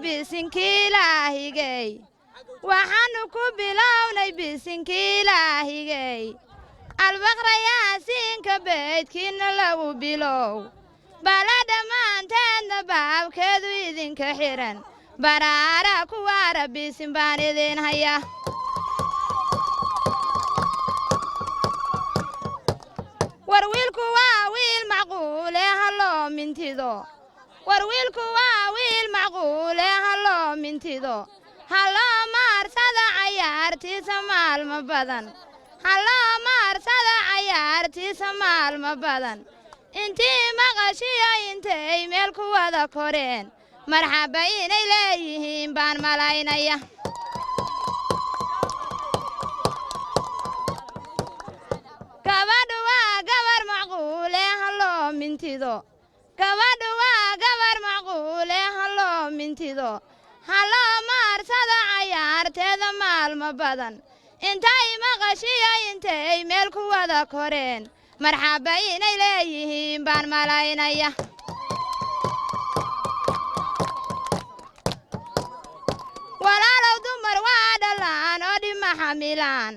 bisinkii ilaahigay waxaanu ku bilownay bisinkii ilaahigay albaqra yaasiinka beydkiina lagu bilow bala dhammaanteedna baabkeedu idinka xihan baraara kuwaara bisin baan idin haya war wiilku waa wiil macquule ha loo mintido war wiilku waa wiil macquule ha loo mintido ha loo maarsada cayaartiisa maalmo badan ha loo maarsada cayaartiisa maalmo badan intii maqashiyo intay meel ku wada koreen marxaba inay leeyihiin baan malaynaya gabadhu waa gabar macquule ha loo mintido gabadhu waa gabar macquule ha loo mintido ha loo maarsada cayaarteeda maalmo badan intay maqashiyo intay meel ku wada koreen marxaba inay leeyihiin baan malaynaya walaalow dumar waa dhalaan oo dhima xamilaan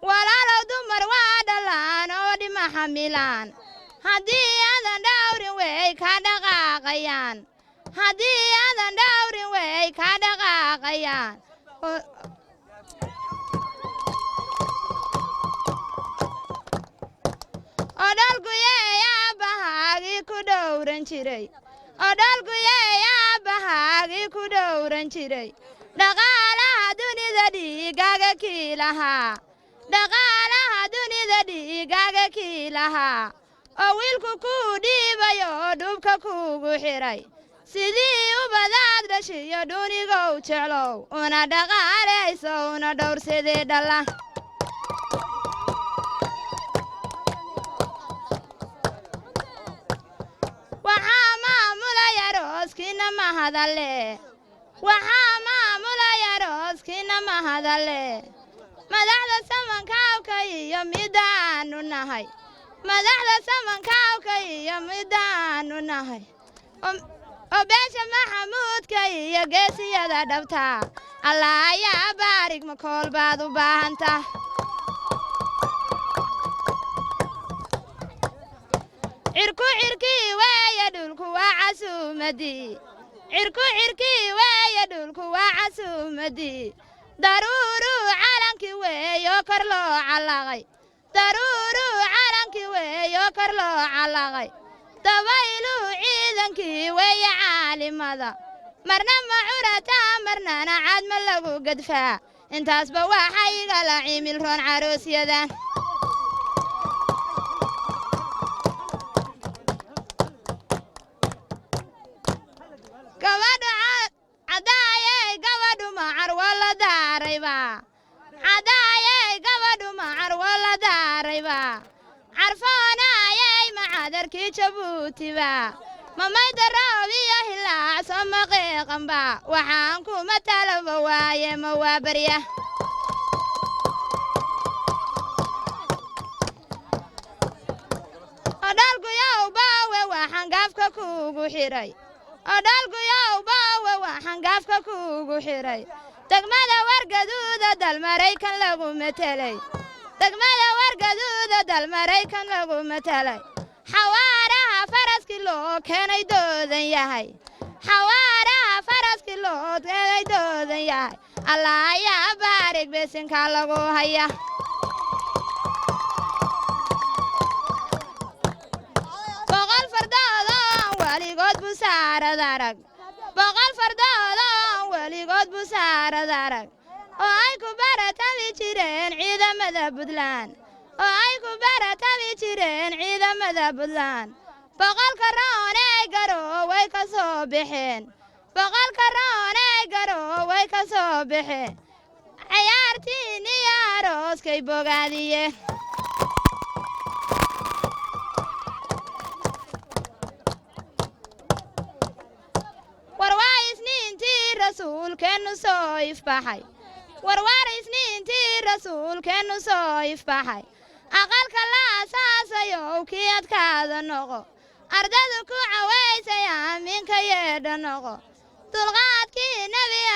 walaalow dumar waa dhalaan oo dhima xamilaan haddii aadan dhawrin way ka dhaqaaqayaan haddii aadan dhawrin way ka dhaqaaqayaan odhalguyey aabbahaagii ku dhowran jiray odhalguyey aabbahaagii ku dhowran jiray dhaqaalaha dunida dhiigaaga kii lahaa dhaqaalaha dunida dhiigaaga kii lahaa oo wiilku kuu dhiibay oo dhubka kuugu xidhay sidii ubadaad dhashiyo dhunigow jeclow una dhaqaalayso una dhowrsadee dhalla waxaa maamulaya rooskiina mahadalle waxaa maamulaya rooskiina mahadalle madaxda samankaawka iyo midaanu nahay madaxda samankaawka iyo midaanu nahay oo beesha maxamuudka iyo geesiyada dhabtaa allah ayaa baarig makool baad u baahantah cirku cirkii weeye dhulku waa casuumadii cirku cirkii weeye dhulku waa casuumadii daruuruu calankii weeyoo kor loo callaqay daruuruu calankii weeyoo kor loo callaqay dabayluu ciidankii weeye caalimada marna ma curataa marnana caad ma lagu gadfaa intaasba waxaa igala cimil roon caroosyada gabadha cadaayey gabadhu macar wala daarayba cadaayey gabadhu macar wala daarayba carfoonaayey macadarkii jabuutiba mamayda roob iyo hilaac soo maqiiqanba waxaan kuma talaba waaye ma waa barya odhalguyow baawe waxaan gaafka kuugu xidhay odhalguyow baawe waxaan gaafka kuugu xidhay degmada wargaduuda dalmaraykan lagu metelay degmada wargaduuda dalmaraykan lagu metelay xawaaraha faraskii loo keenay doodan yahay xawaaraha faraskii loo keenay doodan yahay allah ayaa baarig besinka lagu haya boqol fardood oo weligood busaarad arag boqol fardood oo weligood busaarad arag oo ay ku baratami jireen ciidamada Puntland oo ay ku baratami jireen ciidamada Puntland boqolka roon ee garoo way ka soo baxeen boqolka roon ee garoo way ka soo baxeen ciyaartiin iyo arooskay bogaadiye war waa isniintii rasuulkeenu soo ifbaxay war isniintii rasuulkeenu soo ifbaxay aqalka la asaasayow kii adkaada noqo ardadu ku cawaysay aaminka yeedha noqo dulqaadkii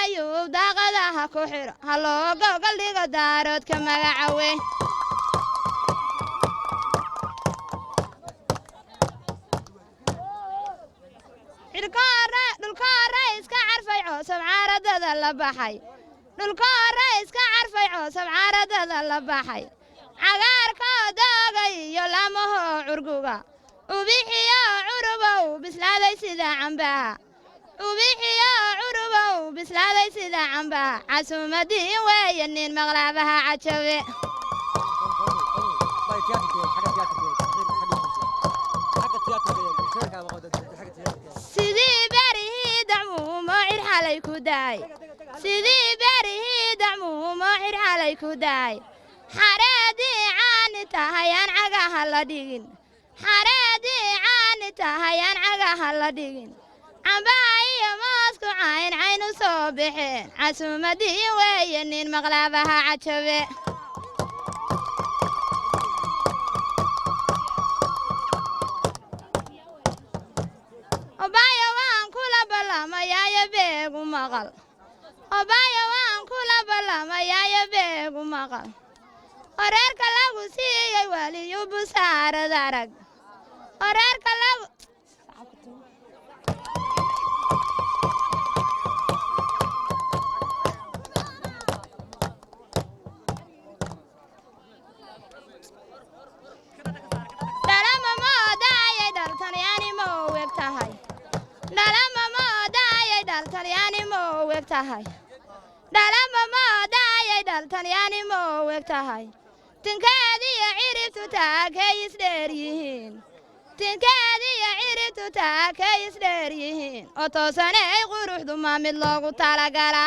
ayuu daaqadaha ku xidho ha looga galdhigo daaroodka magacawe dhulka hore iska carfay coosab caaradada la baxay dhulka hore iska carfay coosab caaradada la baxay cagaarka dooga iyo lamahoo curguga ubixiyo curubow bislaaday sida cambaha ubixiyo curubow bislaaday sida cambaha casuumadii weeye nin maqlaabaha cajabe sidii berihii dacmuumo cir xalay ku daay sidii berihii dacmuumo cir xalay ku daay xareedii caani tahayaan cagaha la dhigin xareedii caani tahayaan cagaha la dhigin cambaha iyo moosku cayn cayn u soo baxeen casuumadii weeye nin maqlaabaha cajabe obaya waan kula balamayayo beegu maqal obaya waan kula balamayayo beegu maqal horeerka lagu siiyey waliyu busaarad arag horeerka lagu dhalama moodaayay dhaltalyaani ma u eg tahay dhalama moodaayay dhaltalyaani ma u eg tahay dhalama moodaayay dhaltalyaani ma u eg tahay tinkeediyo ciribtu taakay isdheer yihiin tinkeediyo ciribtu taakay isdheer yihiin oo toosanay quruxdu ma mid loogu talagala